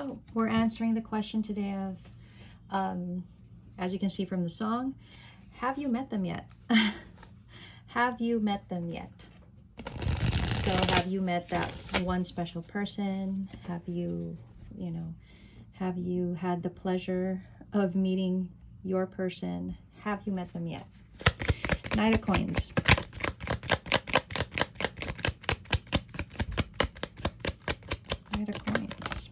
So we're answering the question today of, as you can see from the song, have you met them yet? Have you met them yet? So have you met that one special person? Have you, have you had the pleasure of meeting your person? Have you met them yet? Knight of Coins. Knight of Coins.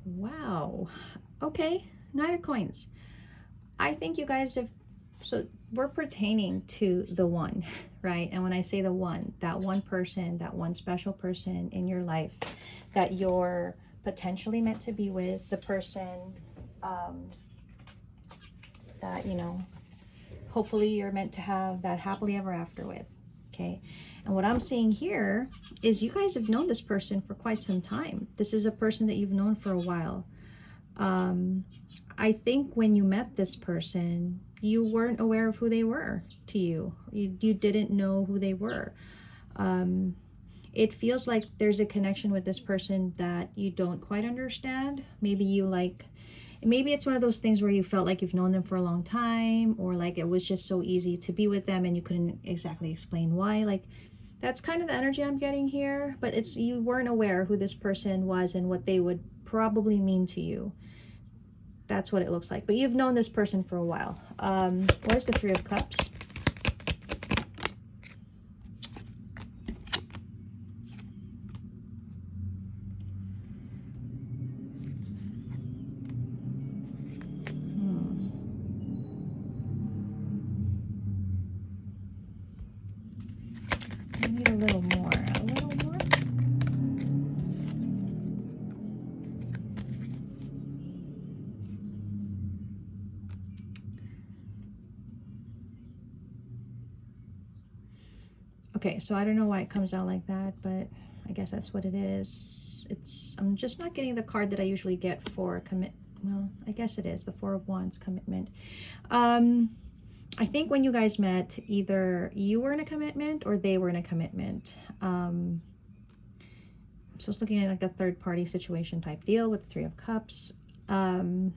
Wow. Okay, Knight of Coins. I think you guys have, so we're pertaining to the one, right? And when I say the one, that one person, that one special person in your life that you're potentially meant to be with, the person that, hopefully you're meant to have that happily ever after with, okay? And what I'm seeing here is you guys have known this person for quite some time. This is a person that you've known for a while. I think when you met this person, you weren't aware of who they were to you. You didn't know who they were. It feels like there's a connection with this person that you don't quite understand. Maybe it's one of those things where you felt like you've known them for a long time, or like it was just so easy to be with them and you couldn't exactly explain why. Like, that's kind of the energy I'm getting here, but it's, you weren't aware who this person was and what they would probably mean to you. That's what it looks like. But you've known this person for a while. Where's the Three of Cups? I need a little more. A little more? Okay, so I don't know why it comes out like that, but I guess that's what it is. I'm just not getting the card that I usually get for commit. Well, I guess it is the Four of Wands, commitment. I think when you guys met, either you were in a commitment or they were in a commitment. So it's looking at like a third party situation type deal with the Three of Cups. But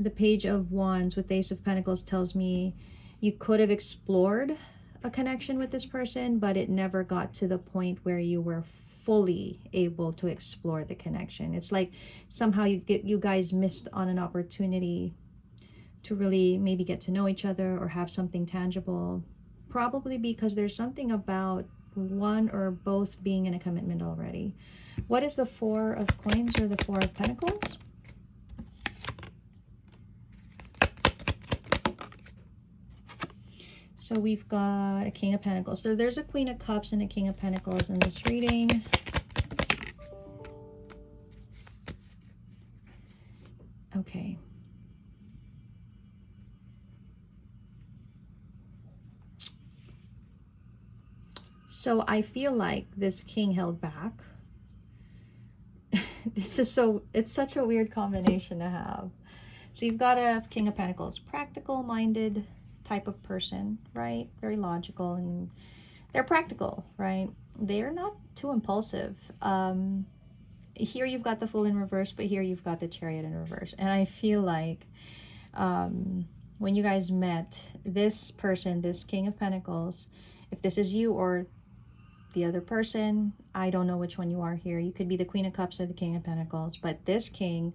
the Page of Wands with the Ace of Pentacles tells me you could have explored a connection with this person, but it never got to the point where you were fully able to explore the connection. It's like somehow you guys missed on an opportunity to really maybe get to know each other or have something tangible, probably because there's something about one or both being in a commitment already. What is the Four of Coins or the Four of Pentacles? So we've got a King of Pentacles. So there's a Queen of Cups and a King of Pentacles in this reading. Okay. So I feel like this king held back. It's such a weird combination to have. So you've got a King of Pentacles, practical-minded type of person, right? Very logical, and they're practical, right? They're not too impulsive. Here you've got the Fool in reverse, but here you've got the Chariot in reverse. And I feel like when you guys met, this person, this King of Pentacles, if this is you or the other person, I don't know which one you are here. You could be the Queen of Cups or the King of Pentacles, but this king,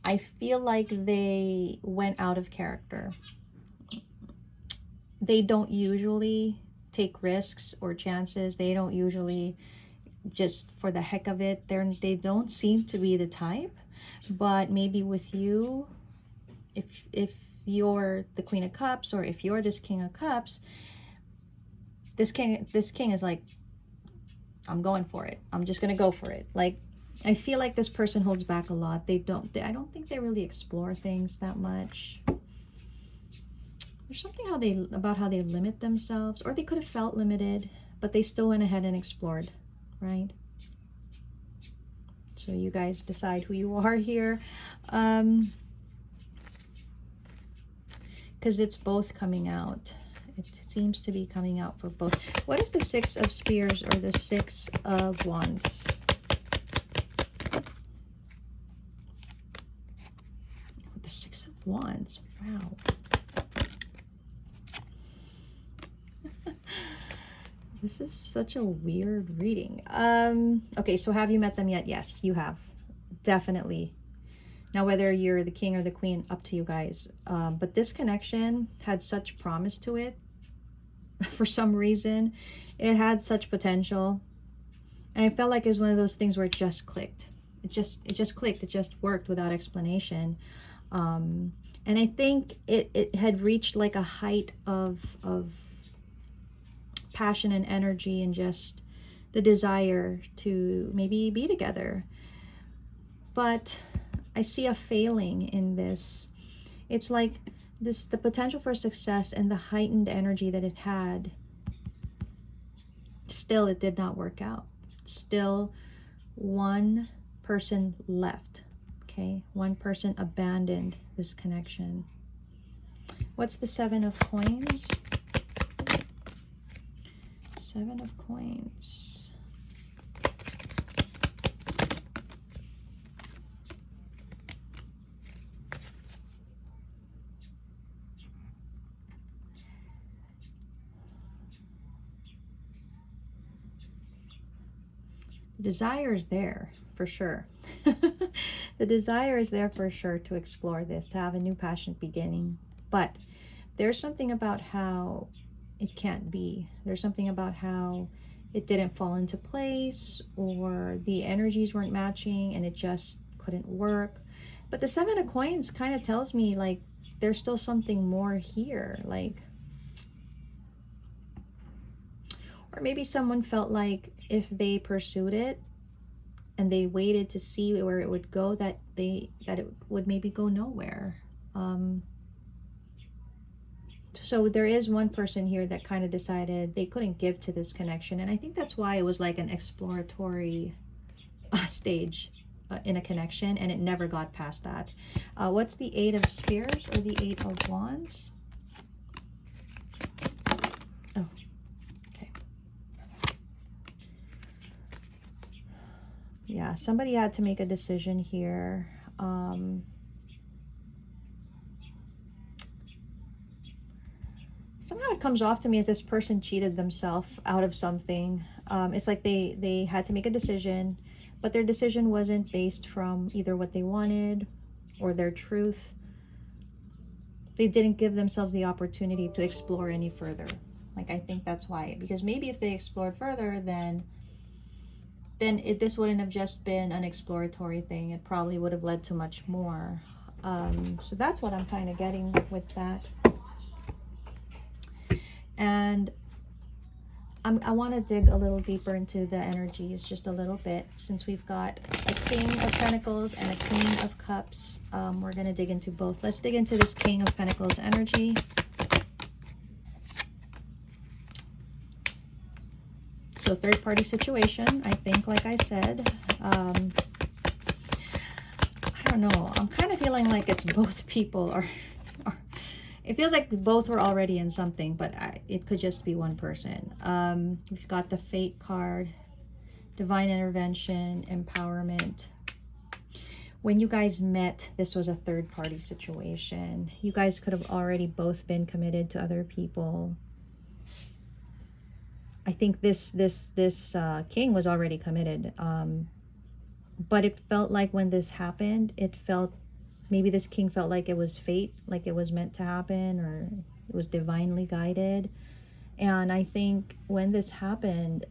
I feel like they went out of character. They don't usually take risks or chances. They don't usually just for the heck of it. They don't seem to be the type. But maybe with you, if you're the Queen of Cups or if you're this King of Cups, this king is like, I'm going for it. I'm just gonna go for it. Like, I feel like this person holds back a lot. I don't think they really explore things that much. There's something about how they limit themselves, or they could have felt limited, but they still went ahead and explored, right? So you guys decide who you are here. Because it's both coming out. It seems to be coming out for both. What is the Six of Spears or the Six of Wands? The Six of Wands. Wow. This is such a weird reading. Okay, so have you met them yet? Yes, you have. Definitely. Now, whether you're the king or the queen, up to you guys. But this connection had such promise to it. For some reason, it had such potential. And I felt like it was one of those things where it just clicked. It just clicked. It just worked without explanation. And I think it had reached like a height of passion and energy and just the desire to maybe be together. But I see a failing in this. It's like the potential for success and the heightened energy that it had, still it did not work out. Still one person left. Okay, one person abandoned this connection. What's the Seven of Coins? Seven of Coins. The desire is there for sure. The desire is there for sure to explore this, to have a new passionate beginning. But there's something about how it can't be. There's something about how it didn't fall into place, or the energies weren't matching and it just couldn't work. But the Seven of Coins kind of tells me like there's still something more here. Like, or maybe someone felt like if they pursued it and they waited to see where it would go, that it would maybe go nowhere. So there is one person here that kind of decided they couldn't give to this connection. And I think that's why it was like an exploratory stage in a connection, and it never got past that. What's the Eight of Spears or the Eight of Wands? Oh, okay. Yeah, somebody had to make a decision here. Somehow it comes off to me as this person cheated themselves out of something. It's like they had to make a decision, but their decision wasn't based from either what they wanted or their truth. They didn't give themselves the opportunity to explore any further. Like, I think that's why. Because maybe if they explored further, then this wouldn't have just been an exploratory thing. It probably would have led to much more. So that's what I'm kind of getting with that. And I want to dig a little deeper into the energies just a little bit, since we've got a King of Pentacles and a King of Cups. We're going to dig into both. Let's dig into this King of Pentacles energy. So third party situation, I think, like I said. I don't know. I'm kind of feeling like it's both people or it feels like both were already in something, but it could just be one person. We've got the Fate card, divine intervention, empowerment. When you guys met, this was a third party situation. You guys could have already both been committed to other people. I think this king was already committed. But it felt like when this happened, it felt, maybe this king felt like it was fate, like it was meant to happen, or it was divinely guided. And I think when this happened,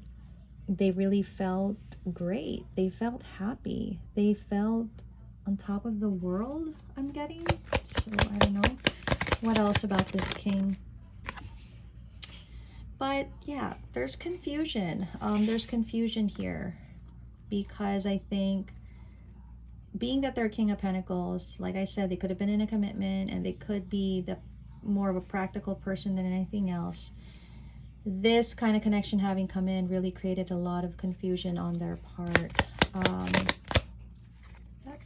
they really felt great. They felt happy. They felt on top of the world, I'm getting. So I don't know. What else about this king? But yeah, there's confusion. There's confusion here. Because I think, being that they're King of Pentacles, like I said, they could have been in a commitment, and they could be more of a practical person than anything else. This kind of connection having come in really created a lot of confusion on their part.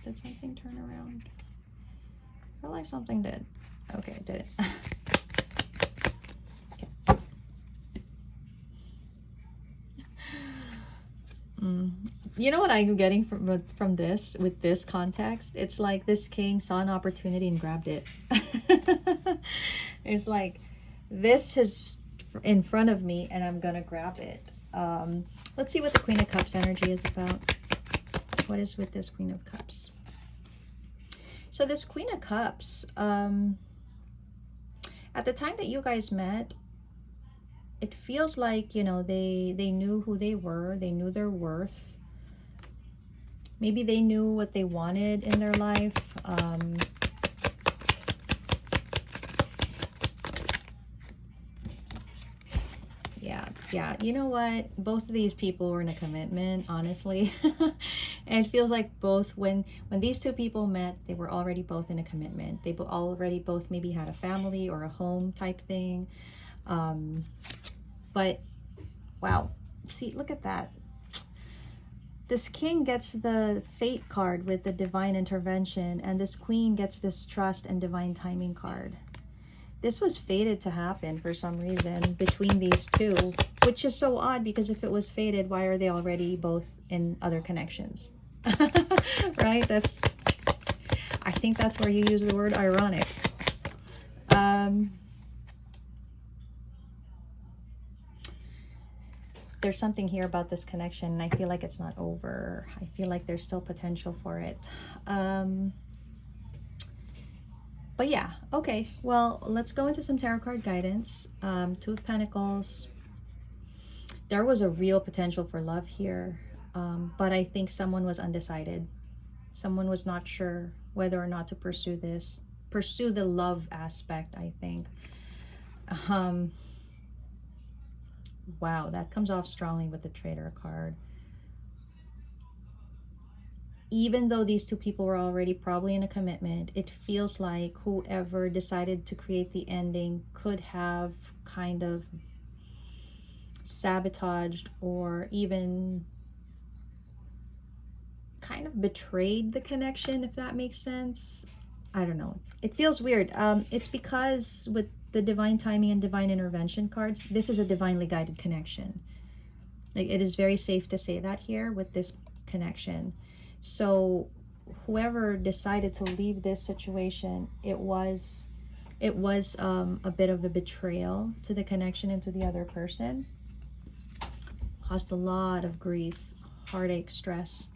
Did something turn around? I feel like something did. Okay, it didn't. You know what I'm getting from this, with this context? It's like this king saw an opportunity and grabbed it. It's like, this is in front of me and I'm gonna grab it. Let's see what the Queen of Cups energy is about. What is with this Queen of Cups? So this Queen of Cups, at the time that you guys met, it feels like, you know, they knew who they were, they knew their worth. Maybe they knew what they wanted in their life. Yeah, you know what? Both of these people were in a commitment, honestly. And it feels like both, when these two people met, they were already both in a commitment. They already both maybe had a family or a home type thing. But wow, see, look at that. This king gets the fate card with the divine intervention, and this queen gets this trust and divine timing card. This was fated to happen for some reason between these two, which is so odd, because if it was fated, why are they already both in other connections? Right? I think that's where you use the word ironic. There's something here about this connection, and I feel like it's not over. I feel like there's still potential for it. But yeah, okay. Well, let's go into some tarot card guidance. Two of Pentacles. There was a real potential for love here, but I think someone was undecided. Someone was not sure whether or not to pursue this. Pursue the love aspect, I think. Wow, that comes off strongly with the Traitor card. Even though these two people were already probably in a commitment, it feels like whoever decided to create the ending could have kind of sabotaged or even kind of betrayed the connection, if that makes sense. I don't know. It feels weird. It's because with the divine timing and divine intervention cards, this is a divinely guided connection. Like, it is very safe to say that here with this connection. So whoever decided to leave this situation, it was a bit of a betrayal to the connection and to the other person. Caused a lot of grief, heartache, stress.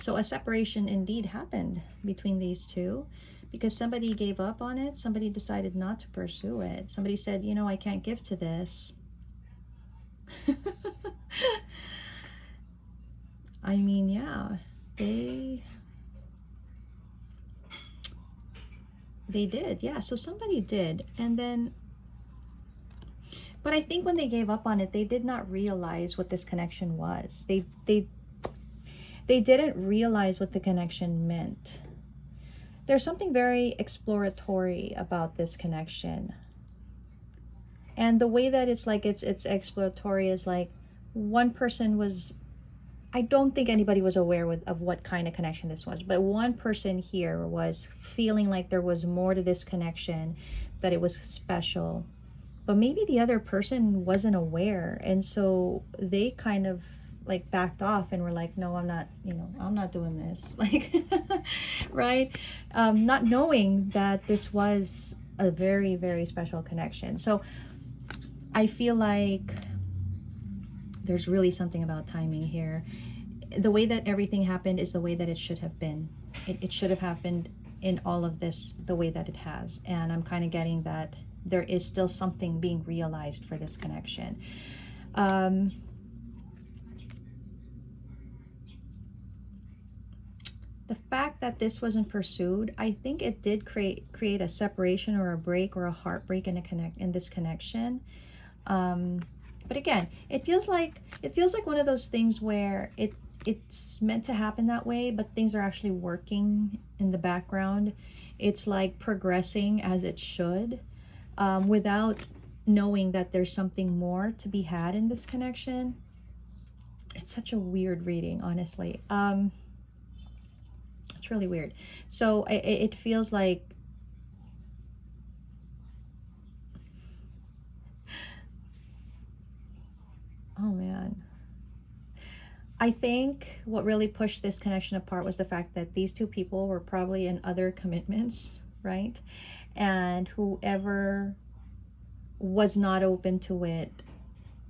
So a separation indeed happened between these two, because somebody gave up on it. Somebody decided not to pursue it. Somebody said, you know, I can't give to this. I mean, yeah, they did. Yeah, so somebody did. And then, but I think when they gave up on it, they did not realize what this connection was. They didn't realize what the connection meant. There's something very exploratory about this connection. And the way that it's like, it's exploratory is like, one person was, I don't think anybody was aware of what kind of connection this was, but one person here was feeling like there was more to this connection, that it was special, but maybe the other person wasn't aware, and so they kind of like backed off and were like, no, I'm not, you know, I'm not doing this, like, right? Not knowing that this was a very, very special connection. So I feel like there's really something about timing here. The way that everything happened is the way that it should have been. It should have happened in all of this the way that it has. And I'm kind of getting that there is still something being realized for this connection. The fact that this wasn't pursued, I think it did create a separation or a break or a heartbreak in this connection. But again, it feels like one of those things where it's meant to happen that way, but things are actually working in the background. It's like progressing as it should, without knowing that there's something more to be had in this connection. It's such a weird reading, honestly. It's really weird. So it feels like, oh man. I think what really pushed this connection apart was the fact that these two people were probably in other commitments, right? And whoever was not open to it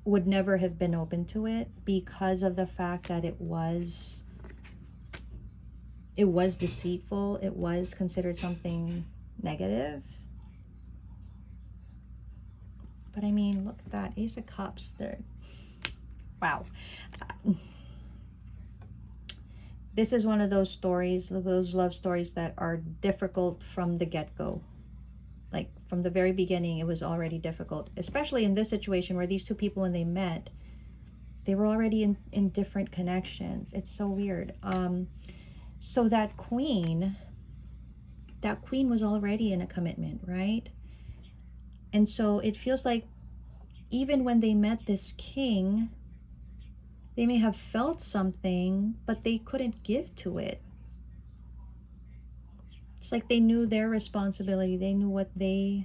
would never have been open to it because of the fact that it was deceitful, it was considered something negative. But I mean, look at that, Ace of Cups there. Wow. This is one of those stories, those love stories that are difficult from the get-go. Like from the very beginning, it was already difficult, especially in this situation where these two people, when they met, they were already in different connections. It's so weird. So that queen was already in a commitment, right? And so it feels like even when they met this king, they may have felt something, but they couldn't give to it. It's like they knew their responsibility. They knew what they're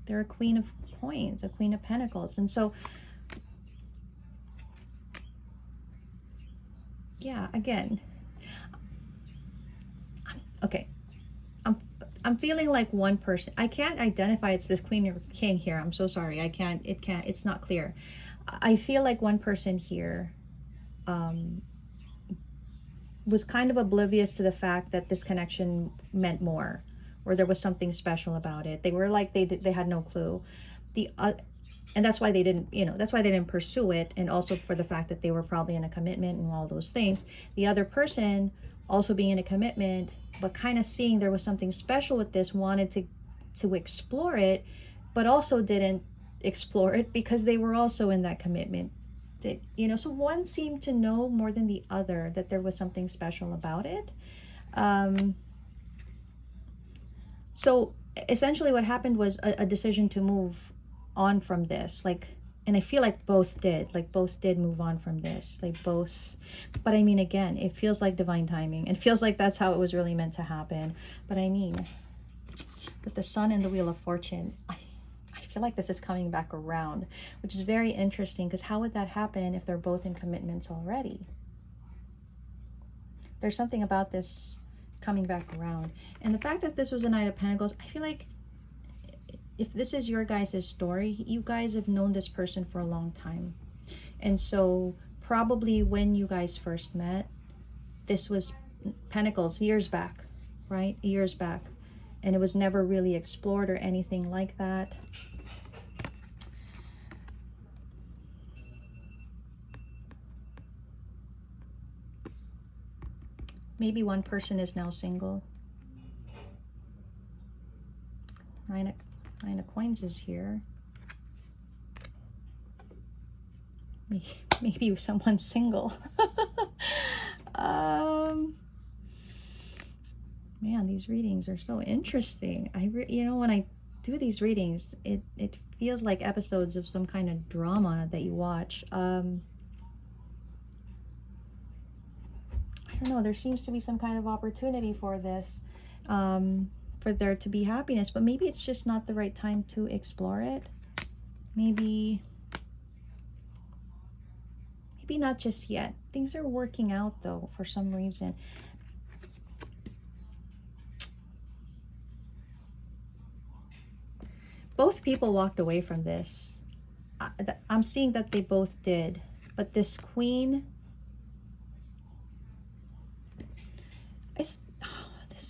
a queen of coins, a queen of pentacles. And so, yeah, again, okay. I'm feeling like one person. I can't identify it's this queen or king here. I'm so sorry. It's not clear. I feel like one person here was kind of oblivious to the fact that this connection meant more, or there was something special about it. They were like, they had no clue. And that's why they didn't, that's why they didn't pursue it. And also for the fact that they were probably in a commitment and all those things. The other person also being in a commitment, but kind of seeing there was something special with this, wanted to explore it, but also didn't explore it because they were also in that commitment. So one seemed to know more than the other that there was something special about it. So essentially what happened was a decision to move on from this, and I feel like both did move on from this, but I mean, again, it feels like divine timing. It feels like that's how it was really meant to happen. But I mean, with the Sun and the Wheel of Fortune, I feel like this is coming back around, which is very interesting, because how would that happen if they're both in commitments already? There's something about this coming back around. And the fact that this was a Knight of Pentacles, I feel like if this is your guys' story, you guys have known this person for a long time. And so probably when you guys first met, this was Pentacles years back, right? Years back. And it was never really explored or anything like that. Maybe one person is now single. Nine of Coins is here. Maybe someone's single. Man, these readings are so interesting. When I do these readings, it feels like episodes of some kind of drama that you watch. I don't know, there seems to be some kind of opportunity for this, for there to be happiness, but maybe it's just not the right time to explore it. Maybe not just yet. Things are working out though for some reason. Both people walked away from this. I'm seeing that they both did, but this Queen, this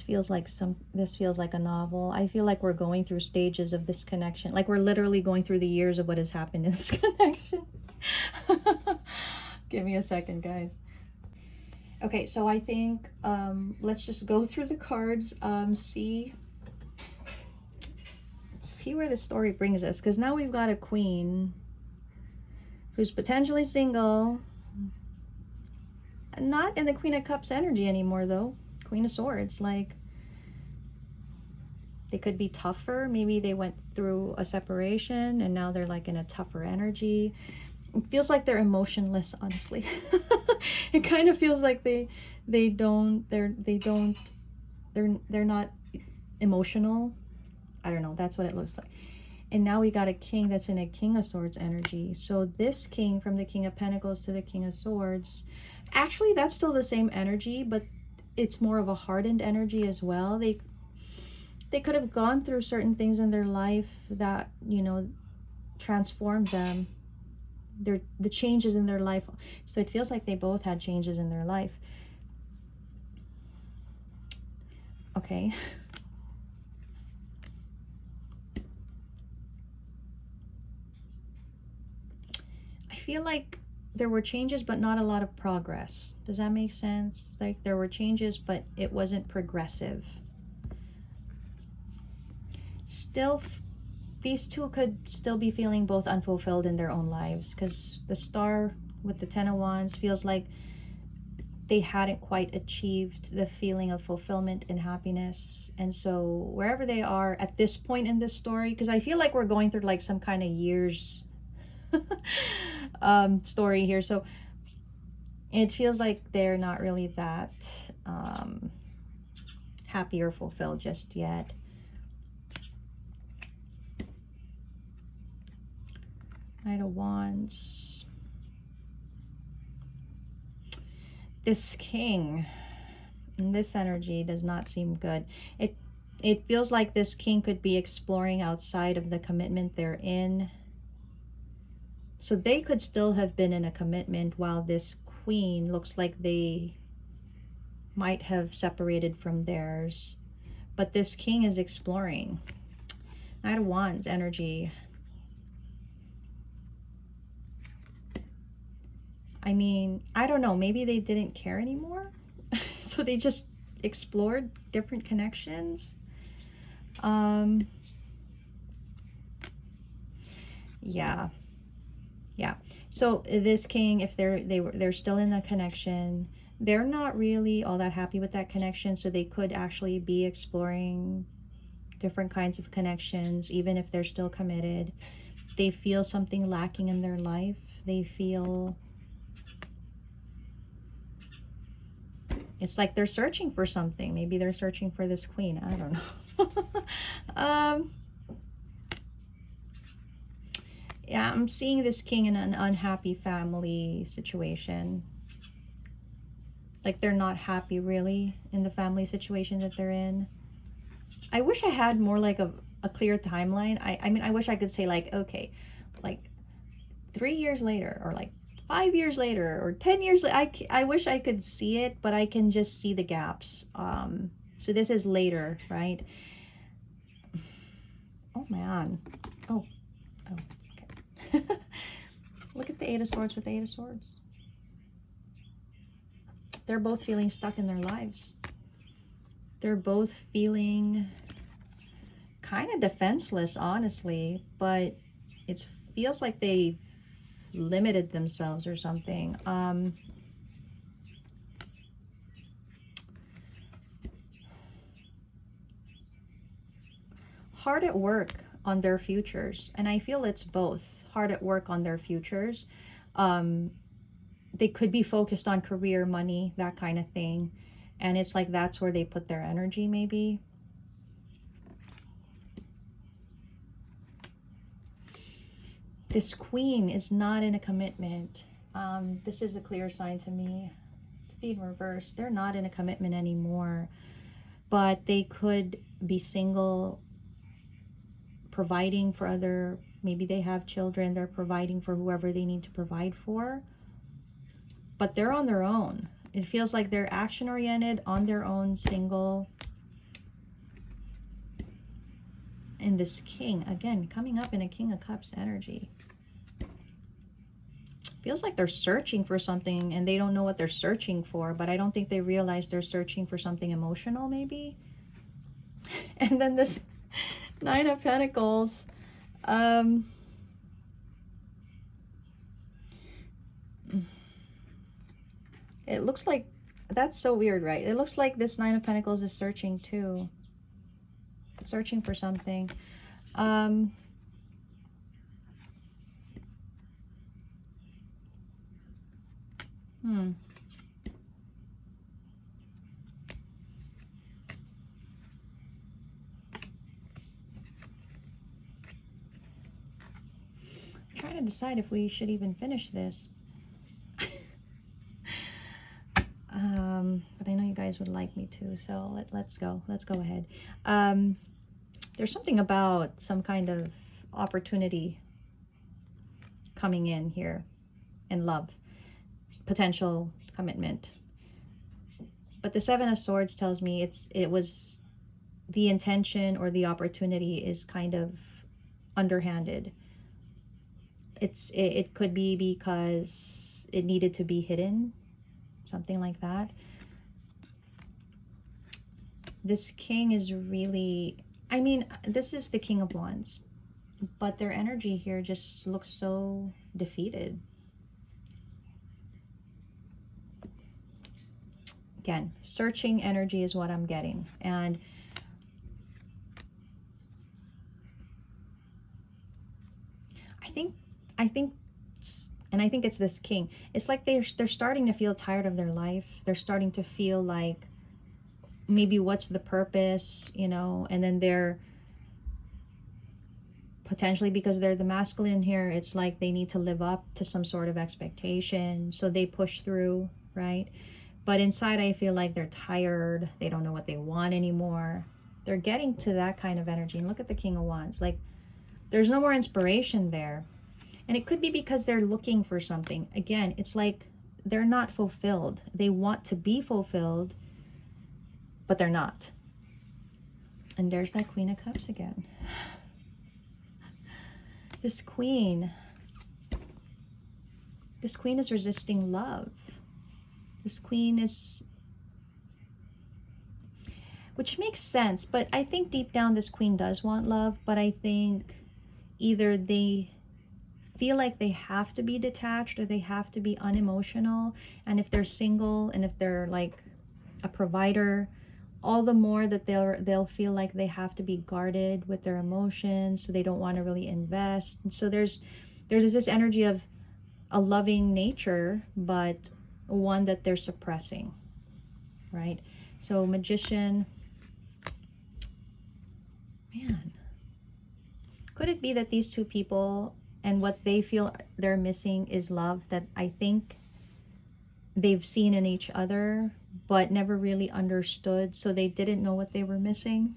feels like a novel. I feel like we're going through stages of this connection. Like we're literally going through the years of what has happened in this connection. Give me a second, guys. Okay, so I think let's just go through the cards, see where the story brings us, because now we've got a Queen who's potentially single, not in the Queen of Cups energy anymore though. Queen of Swords, like they could be tougher. Maybe they went through a separation and now they're like in a tougher energy. It feels like they're emotionless, honestly. It kind of feels like they don't they're not emotional. I don't know, that's what it looks like. And now we got a king that's in a King of Swords energy. So this king, from the King of Pentacles to the King of Swords, actually that's still the same energy, but it's more of a hardened energy as well. They could have gone through certain things in their life that, you know, transformed them, the changes in their life. So it feels like they both had changes in their life. Okay. I feel like there were changes, but not a lot of progress. Does that make sense? Like there were changes, but it wasn't progressive. Still, these two could still be feeling both unfulfilled in their own lives, because the Star with the Ten of Wands feels like they hadn't quite achieved the feeling of fulfillment and happiness. And so wherever they are at this point in this story, because I feel like we're going through like some kind of years story here, so it feels like they're not really that happy or fulfilled just yet. Knight of Wands. This king in this energy does not seem good. It feels like this king could be exploring outside of the commitment they're in. So they could still have been in a commitment, while this queen looks like they might have separated from theirs. But this king is exploring. Knight of Wands energy. I mean, I don't know, maybe they didn't care anymore. So they just explored different connections. Yeah. So this king, if they're still in a connection, they're not really all that happy with that connection, so they could actually be exploring different kinds of connections, even if they're still committed. They feel something lacking in their life. They feel it's like they're searching for something. Maybe they're searching for this queen. I don't know. Yeah, I'm seeing this king in an unhappy family situation. Like they're not happy really in the family situation that they're in. I wish I had more like a clear timeline. I mean, I wish I could say like, okay, like 3 years later, or like 5 years later, or 10 years later. I wish I could see it, but I can just see the gaps. So this is later, right? Oh man. Oh, okay. Look at the Eight of Swords with the Eight of Swords. They're both feeling stuck in their lives. They're both feeling kind of defenseless, honestly, but it feels like they limited themselves or something. Hard at work on their futures, and I feel it's both. Hard at work on their futures. They could be focused on career, money, that kind of thing, and it's like that's where they put their energy, maybe. This queen is not in a commitment. This is a clear sign to me to be in reverse. They're not in a commitment anymore, but they could be single, providing for other, maybe they have children, they're providing for whoever they need to provide for, but they're on their own. It feels like they're action oriented, on their own, single. And this king, again, coming up in a King of Cups energy. Feels like they're searching for something and they don't know what they're searching for, but I don't think they realize they're searching for something emotional, maybe. And then this Nine of Pentacles. It looks like, that's so weird, right? It looks like this Nine of Pentacles is searching too. Searching for something. to decide if we should even finish this. But I know you guys would like me to, so let's go. Let's go ahead. There's something about some kind of opportunity coming in here, and love, potential commitment. But the Seven of Swords tells me it was the intention, or the opportunity is kind of underhanded. It could be because it needed to be hidden, something like that. This king is really, I mean, this is the King of Wands, but their energy here just looks so defeated. Again, searching energy is what I'm getting. And I think it's this king. It's like they're starting to feel tired of their life. They're starting to feel like, maybe what's the purpose, you know? And then they're potentially, because they're the masculine here, it's like they need to live up to some sort of expectation, so they push through, right? But inside, I feel like they're tired. They don't know what they want anymore. They're getting to that kind of energy. And look at the King of Wands. Like, there's no more inspiration there. And it could be because they're looking for something. Again, it's like they're not fulfilled. They want to be fulfilled, but they're not. And there's that Queen of Cups again. This queen is resisting love. This queen is, which makes sense, but I think deep down this queen does want love, but I think either they feel like they have to be detached, or they have to be unemotional. And if they're single, and if they're like a provider, all the more that they'll feel like they have to be guarded with their emotions, so they don't want to really invest. And so there's this energy of a loving nature, but one that they're suppressing, right? So Magician, man, could it be that these two people, and what they feel they're missing is love, that I think they've seen in each other but never really understood, so they didn't know what they were missing?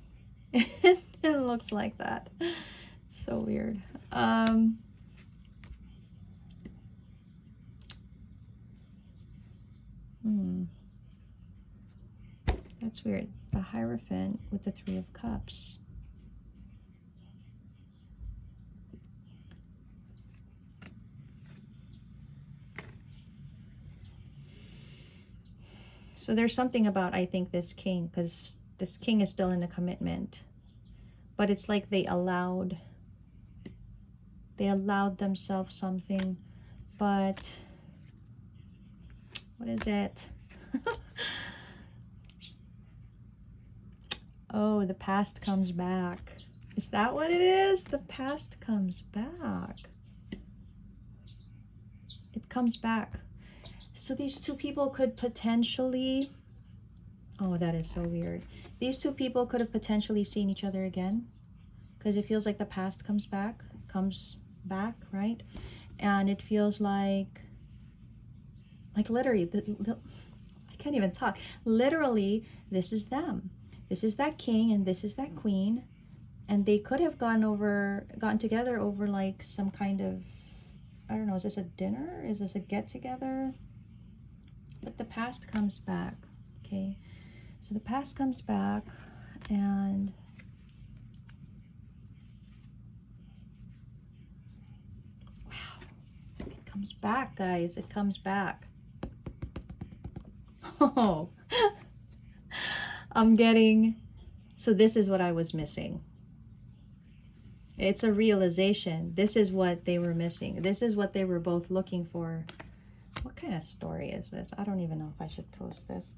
It looks like that. It's so weird. That's weird. The Hierophant with the Three of Cups. So there's something about, I think, this king, because this king is still in a commitment, but it's like they allowed themselves something. But what is it? Oh, the past comes back. Is that what it is? The past comes back. It comes back. So these two people could potentially, oh, that is so weird. These two people could have potentially seen each other again, because it feels like the past comes back, right? And it feels like literally, I can't even talk. Literally, this is them. This is that king, and this is that queen. And they could have gotten together over like some kind of, I don't know, is this a dinner? Is this a get together? But the past comes back, okay? So the past comes back, and wow, it comes back, guys. It comes back. Oh, I'm getting, so this is what I was missing. It's a realization. This is what they were missing. This is what they were both looking for. What kind of story is this? I don't even know if I should post this.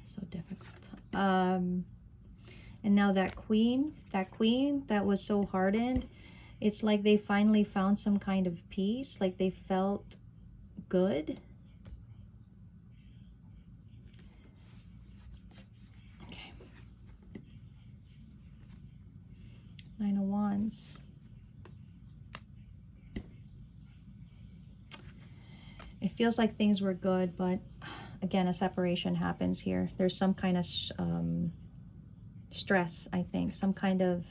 So difficult. And now that queen that was so hardened, it's like they finally found some kind of peace, like they felt good. Okay. Nine of Wands. feels like things were good, but again, a separation happens here. There's some kind of stress, I think, some kind of,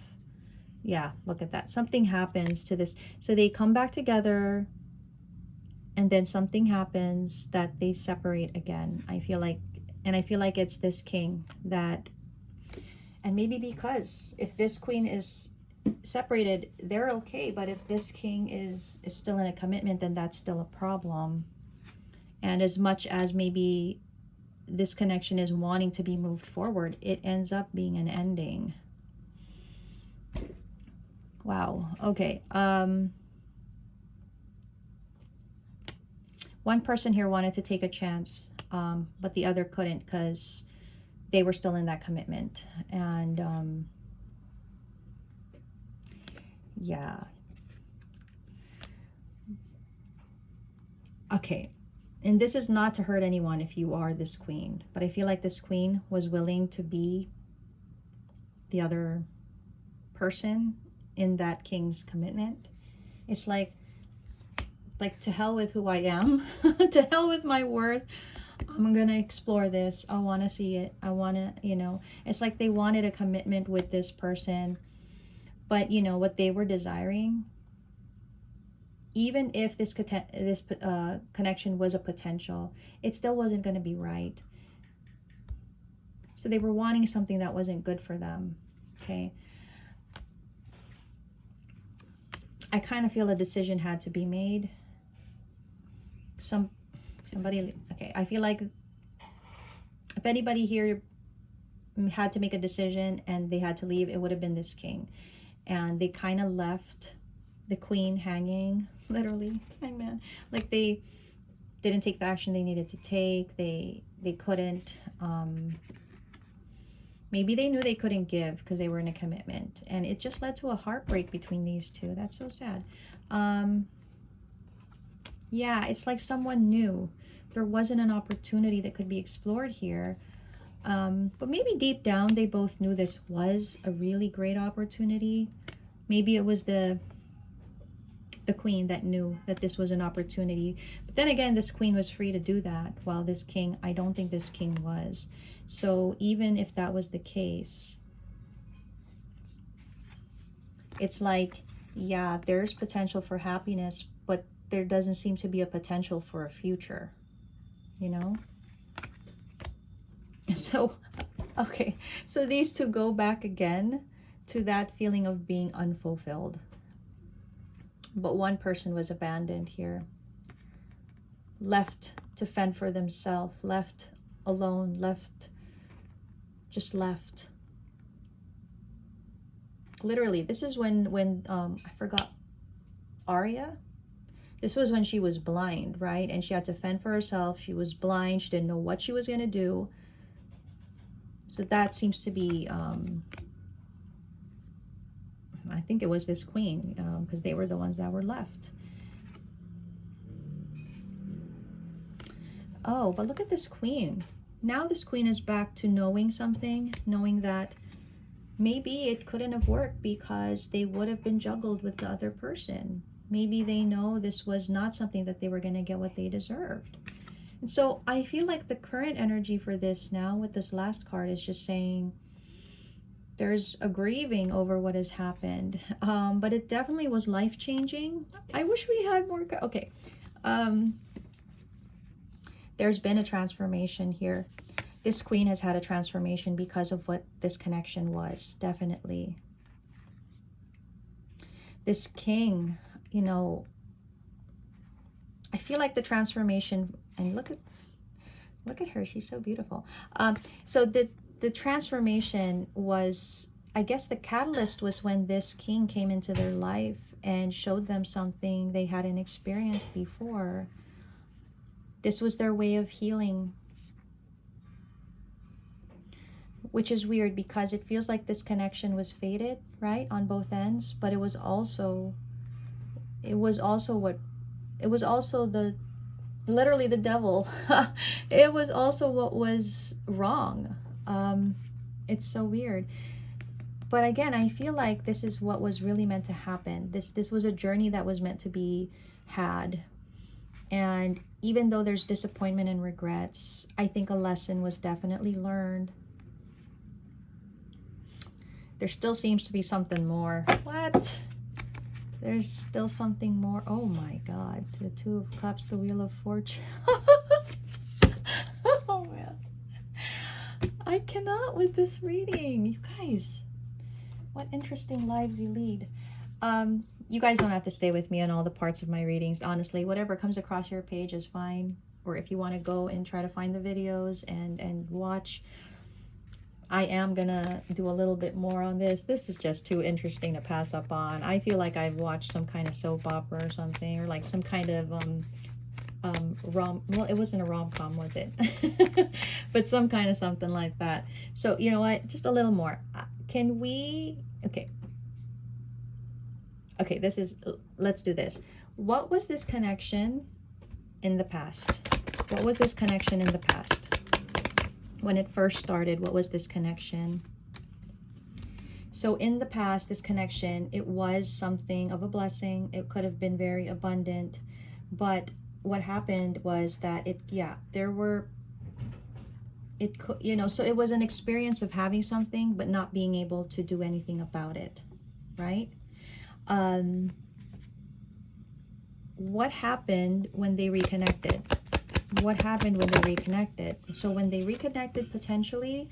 yeah, look at that. Something happens to this. So they come back together, and then something happens that they separate again. I feel like, and I feel like it's this king that, and maybe because if this queen is separated, they're okay, but if this king is still in a commitment, then that's still a problem. And as much as maybe this connection is wanting to be moved forward, it ends up being an ending. Wow. Okay. One person here wanted to take a chance, but the other couldn't because they were still in that commitment. And yeah. Okay. And this is not to hurt anyone if you are this queen, but I feel like this queen was willing to be the other person in that king's commitment. It's like to hell with who I am, to hell with my word. I'm gonna explore this. I want to see it. I want to, you know, it's like they wanted a commitment with this person, but you know what they were desiring, even if this connection was a potential, it still wasn't going to be right. So they were wanting something that wasn't good for them. Okay. I kind of feel a decision had to be made. Somebody, okay, I feel like if anybody here had to make a decision and they had to leave, it would have been this king. And they kind of left the queen hanging, literally. Amen. Like they didn't take the action they needed to take. They couldn't. Maybe they knew they couldn't give because they were in a commitment, and it just led to a heartbreak between these two. That's so sad. Yeah, it's like someone knew there wasn't an opportunity that could be explored here. But maybe deep down they both knew this was a really great opportunity. Maybe it was the queen that knew that this was an opportunity. But then again, this queen was free to do that, while this king, I don't think this king was. So even if that was the case, it's like, yeah, there's potential for happiness, but there doesn't seem to be a potential for a future, you know? So, okay, so these two go back again to that feeling of being unfulfilled. But one person was abandoned here, left to fend for themselves, left alone, just left. Literally, this is when I forgot, Arya. This was when she was blind, right? And she had to fend for herself. She was blind. She didn't know what she was going to do. So that seems to be, I think it was this queen, because they were the ones that were left. Oh, but look at this queen. Now this queen is back to knowing something, knowing that maybe it couldn't have worked because they would have been juggled with the other person. Maybe they know this was not something that they were going to get what they deserved. And so I feel like the current energy for this now with this last card is just saying there's a grieving over what has happened. But it definitely was life-changing. I wish we had more. Okay. There's been a transformation here. This queen has had a transformation because of what this connection was, definitely. This king, you know, I feel like the transformation, and look at her, she's so beautiful. So the transformation was, I guess the catalyst was when this king came into their life and showed them something they hadn't experienced before. This was their way of healing, which is weird because it feels like this connection was fated, right, on both ends, but it was also literally the devil. It was also what was wrong. It's so weird. But again, I feel like this is what was really meant to happen. This was a journey that was meant to be had. And even though there's disappointment and regrets, I think a lesson was definitely learned. There still seems to be something more. What? There's still something more. Oh my God. The Two of Cups, the Wheel of Fortune. Oh man. I cannot with this reading. You guys, what interesting lives you lead. You guys don't have to stay with me on all the parts of my readings. Honestly, whatever comes across your page is fine. Or if you want to go and try to find the videos and watch, I am gonna do a little bit more on this. This is just too interesting to pass up on. I feel like I've watched some kind of soap opera or something, or like some kind of well, it wasn't a rom-com, was it? But some kind of something like that. So you know what, just a little more. Can we, okay, this is, let's do this. What was this connection in the past? What was this connection in the past? When it first started, what was this connection? So in the past, this connection, it was something of a blessing. It could have been very abundant, but what happened was that so it was an experience of having something, but not being able to do anything about it, right? What happened when they reconnected? What happened when they reconnected? So when they reconnected, potentially,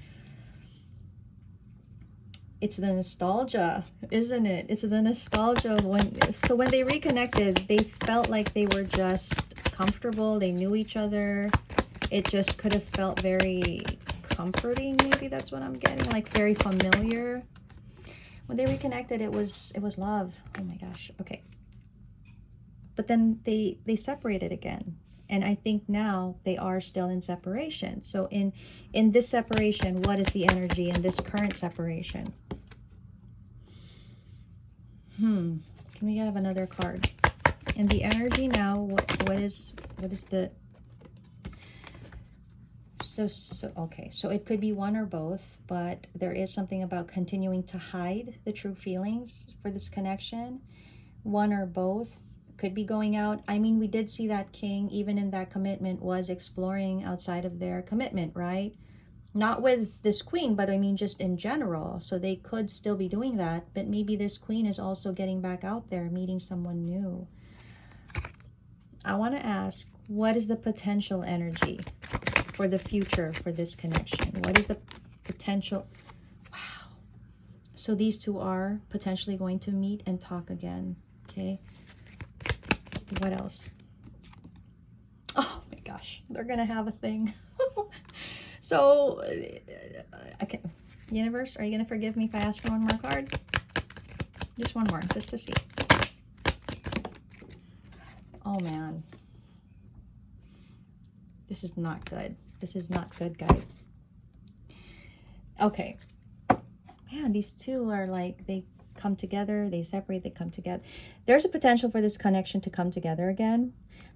it's the nostalgia, isn't it? It's the nostalgia when they reconnected, they felt like they were just comfortable. They knew each other. It just could have felt very comforting. Maybe that's what I'm getting, like very familiar. When they reconnected, it was love. Oh my gosh. Okay. But then they separated again. And I think now they are still in separation. So in this separation, what is the energy in this current separation? Can we have another card? And the energy now, what is the... Okay, so it could be one or both, but there is something about continuing to hide the true feelings for this connection. One or both. Could be going out. I mean, we did see that king, even in that commitment, was exploring outside of their commitment, right? Not with this queen, but I mean just in general. So they could still be doing that, but maybe this queen is also getting back out there, meeting someone new. I want to ask, what is the potential energy for the future for this connection? What is the potential? Wow. So these two are potentially going to meet and talk again, okay? What else? Oh my gosh, they're gonna have a thing. So, okay, universe, are you gonna forgive me if I ask for one more card? Just one more, just to see. Oh man, this is not good. This is not good, guys. Okay, man, these two are like, they come together, they separate, they come together. There's a potential for this connection to come together again,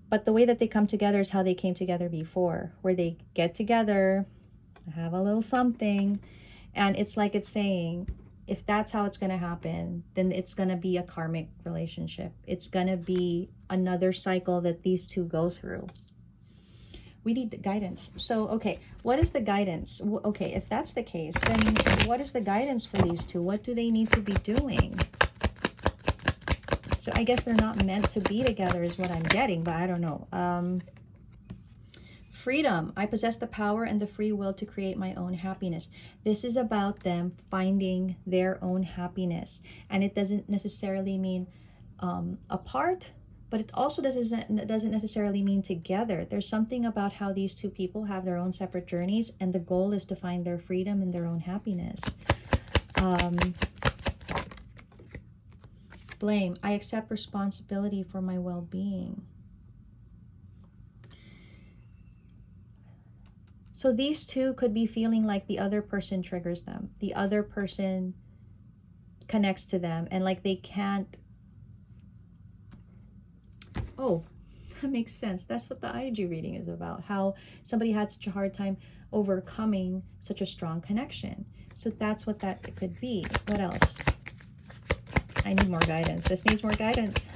but the way that they come together is how they came together before, where they get together, have a little something, and it's like it's saying, if that's how it's going to happen, then it's going to be a karmic relationship. It's going to be another cycle that these two go through. We need guidance. So, okay, what is the guidance? Okay, if that's the case, then what is the guidance for these two? What do they need to be doing? So I guess they're not meant to be together is what I'm getting, but I don't know. Freedom. I possess the power and the free will to create my own happiness. This is about them finding their own happiness. And it doesn't necessarily mean apart, but it also doesn't necessarily mean together. There's something about how these two people have their own separate journeys, and the goal is to find their freedom and their own happiness. Blame. I accept responsibility for my well-being. So these two could be feeling like the other person triggers them. The other person connects to them, and like they can't... Oh, that makes sense. That's what the IG reading is about. How somebody had such a hard time overcoming such a strong connection. So that's what that could be. What else? I need more guidance. This needs more guidance.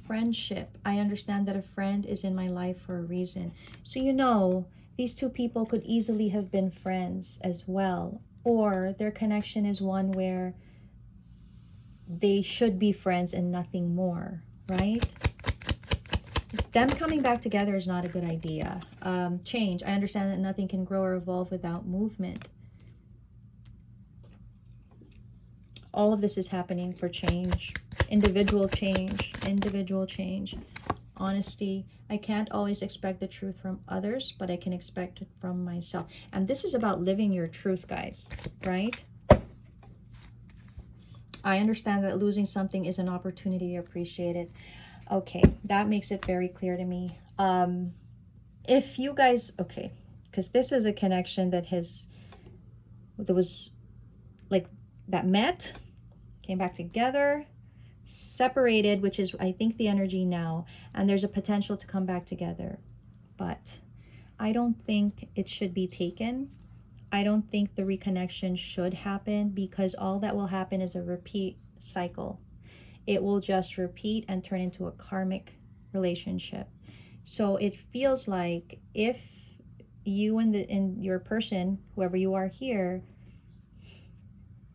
friendship. I understand that a friend is in my life for a reason. So you know, these two people could easily have been friends as well. Or their connection is one where they should be friends and nothing more, right? Them coming back together is not a good idea. Change. I understand that nothing can grow or evolve without movement. All of this is happening for change. Individual change. Individual change. Honesty. I can't always expect the truth from others, but I can expect it from myself. And this is about living your truth, guys, right? I understand that losing something is an opportunity to appreciate it. Okay, that makes it very clear to me. If you guys, okay, because this is a connection that was like, that met, came back together, separated, which is, I think, the energy now, and there's a potential to come back together. But I don't think it should be taken. I don't think the reconnection should happen, because all that will happen is a repeat cycle. It will just repeat and turn into a karmic relationship. So it feels like if you and your person, whoever you are here,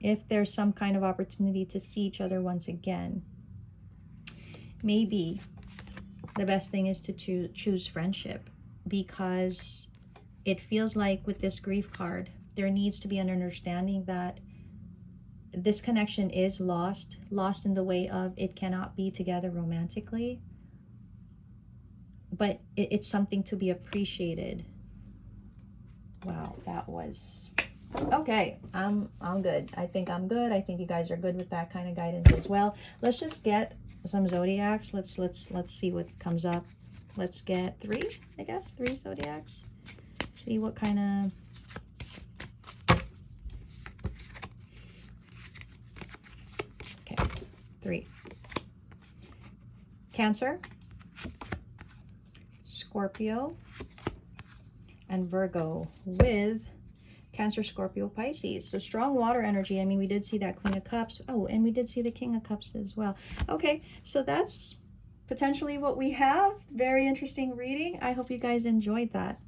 if there's some kind of opportunity to see each other once again, maybe the best thing is to choose friendship, because it feels like with this grief card, there needs to be an understanding that this connection is lost in the way of it cannot be together romantically, but it's something to be appreciated. Wow, that was okay. I'm good. I think I'm good. I think you guys are good with that kind of guidance as well. Let's just get some zodiacs. Let's see what comes up. Let's get 3, I guess, 3 zodiacs. See what kind of okay, 3. Cancer, Scorpio, and Virgo, with Cancer, Scorpio, Pisces. So strong water energy. I mean, we did see that Queen of Cups. Oh, and we did see the King of Cups as well. Okay, so that's potentially what we have. Very interesting reading. I hope you guys enjoyed that.